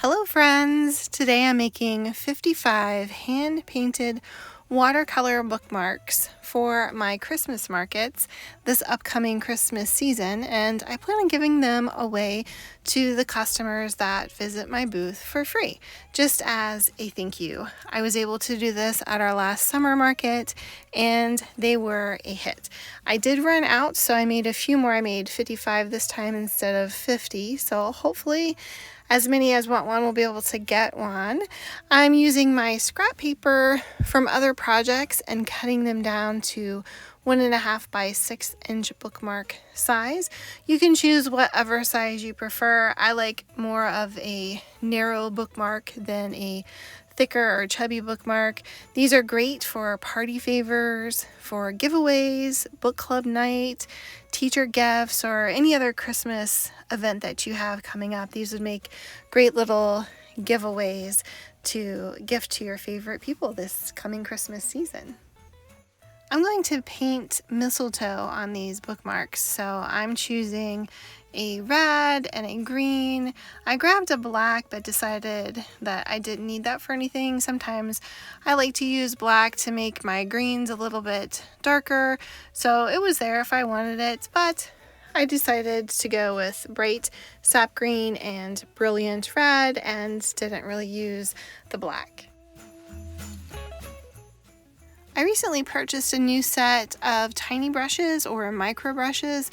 Hello friends! Today I'm making 55 hand-painted watercolor bookmarks for my Christmas markets this upcoming Christmas season, and I plan on giving them away to the customers that visit my booth for free, just as a thank you. I was able to do this at our last summer market and they were a hit. I did run out, so I made a few more. I made 55 this time instead of 50, so hopefully as many as want one will be able to get one. I'm using my scrap paper from other projects and cutting them down to 1.5 by 6 inch bookmark size. You can choose whatever size you prefer. I like more of a narrow bookmark than a thicker or chubby bookmark. These are great for party favors, for giveaways, book club night, teacher gifts, or any other Christmas event that you have coming up. These would make great little giveaways to gift to your favorite people this coming Christmas season. I'm going to paint mistletoe on these bookmarks, so I'm choosing a red and a green. I grabbed a black but decided that I didn't need that for anything. Sometimes I like to use black to make my greens a little bit darker, so it was there if I wanted it, but I decided to go with bright sap green and brilliant red and didn't really use the black. I recently purchased a new set of tiny brushes or micro brushes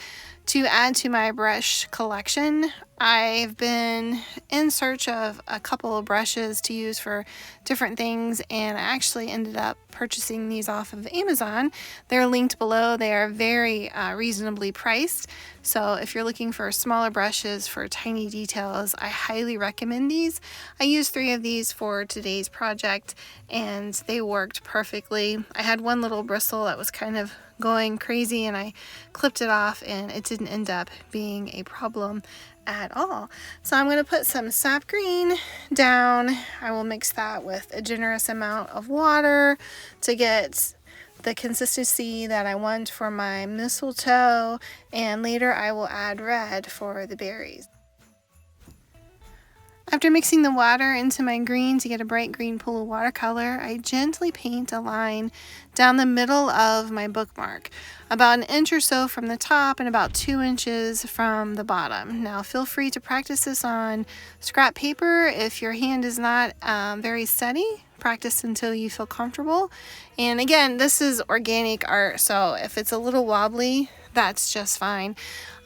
to add to my brush collection. I've been in search of a couple of brushes to use for different things, and I actually ended up purchasing these off of Amazon. They're linked below. They are very reasonably priced, so if you're looking for smaller brushes for tiny details, I highly recommend these. I used 3 of these for today's project and they worked perfectly. I had one little bristle that was kind of going crazy and I clipped it off and it didn't end up being a problem at all. So I'm going to put some sap green down. I will mix that with a generous amount of water to get the consistency that I want for my mistletoe, and later I will add red for the berries. After mixing the water into my green to get a bright green pool of watercolor, I gently paint a line down the middle of my bookmark, about 1 inch or so from the top and about 2 inches from the bottom. Now feel free to practice this on scrap paper. If your hand is not very steady, practice until you feel comfortable. And again, this is organic art, so if it's a little wobbly, that's just fine.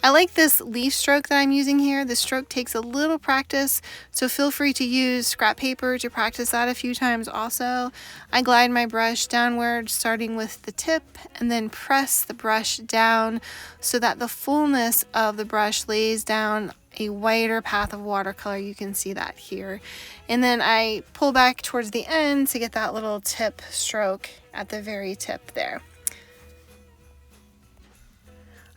I like this leaf stroke that I'm using here. The stroke takes a little practice, so feel free to use scrap paper to practice that a few times also. I glide my brush downward, starting with the tip, and then press the brush down so that the fullness of the brush lays down a wider path of watercolor. You can see that here. And then I pull back towards the end to get that little tip stroke at the very tip there.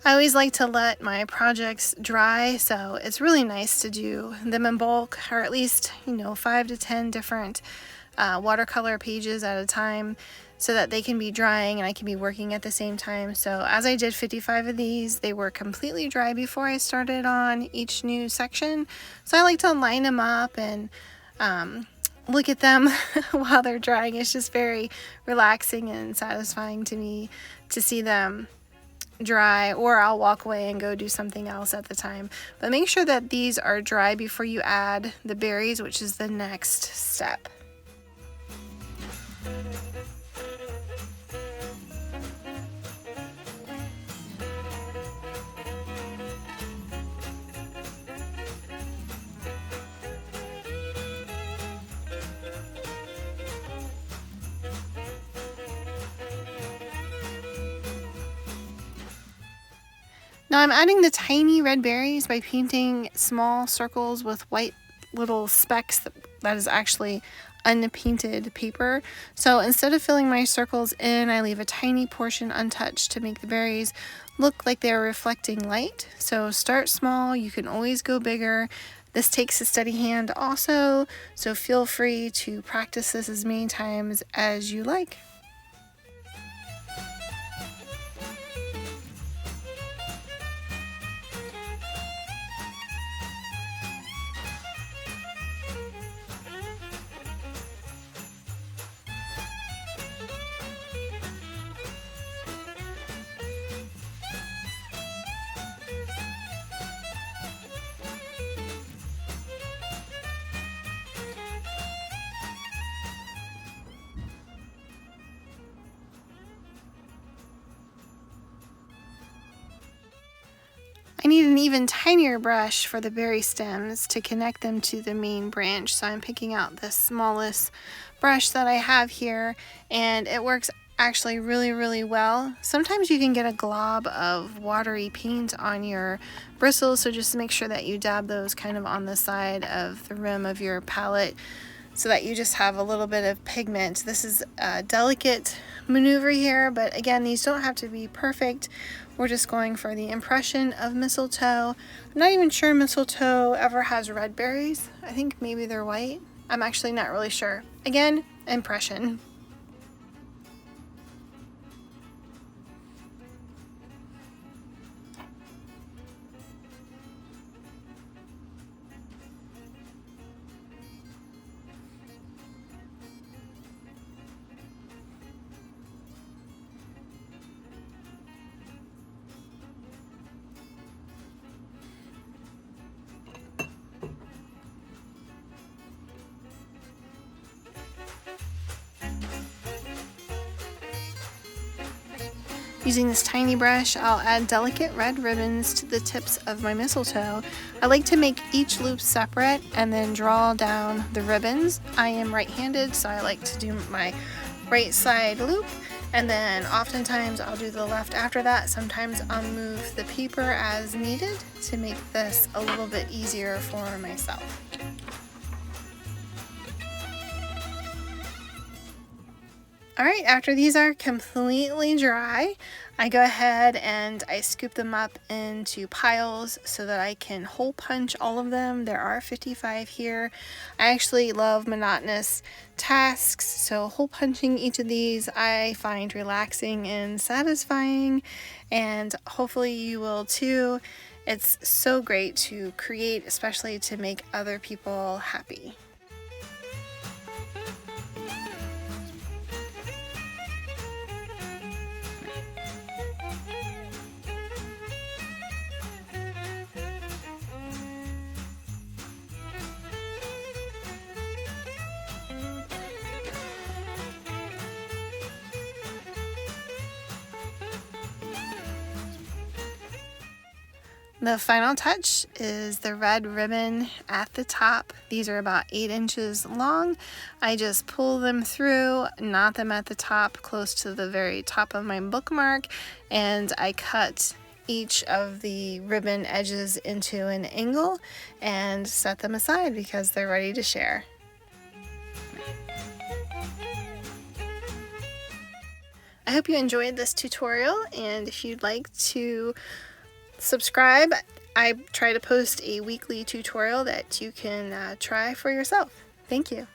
I always like to let my projects dry, so it's really nice to do them in bulk, or at least 5 to 10 different watercolor pages at a time, so that they can be drying and I can be working at the same time. So as I did 55 of these, they were completely dry before I started on each new section. So I like to line them up and look at them while they're drying. It's just very relaxing and satisfying to me to see them dry, or I'll walk away and go do something else at the time. But make sure that these are dry before you add the berries, which is the next step. Now I'm adding the tiny red berries by painting small circles with white little specks that is actually unpainted paper. So instead of filling my circles in, I leave a tiny portion untouched to make the berries look like they're reflecting light. So start small, you can always go bigger. This takes a steady hand also, so feel free to practice this as many times as you like. even tinier brush for the berry stems to connect them to the main branch. So I'm picking out the smallest brush that I have here, and it works actually really well. Sometimes you can get a glob of watery paint on your bristles, so just make sure that you dab those kind of on the side of the rim of your palette so that you just have a little bit of pigment. This is a delicate maneuver here, but again, these don't have to be perfect. We're just going for the impression of mistletoe. I'm not even sure mistletoe ever has red berries. I think maybe they're white. I'm actually not really sure. Again, impression. Using this tiny brush, I'll add delicate red ribbons to the tips of my mistletoe. I like to make each loop separate and then draw down the ribbons. I am right-handed, so I like to do my right side loop, and then oftentimes I'll do the left after that. Sometimes I'll move the paper as needed to make this a little bit easier for myself. Alright, after these are completely dry, I go ahead and I scoop them up into piles so that I can hole punch all of them. There are 55 here. I actually love monotonous tasks, so hole punching each of these I find relaxing and satisfying, and hopefully you will too. It's so great to create, especially to make other people happy. The final touch is the red ribbon at the top. These are about 8 inches long. I just pull them through, knot them at the top close to the very top of my bookmark, and I cut each of the ribbon edges into an angle and set them aside because they're ready to share. I hope you enjoyed this tutorial, and if you'd like to subscribe, I try to post a weekly tutorial that you can try for yourself. Thank you.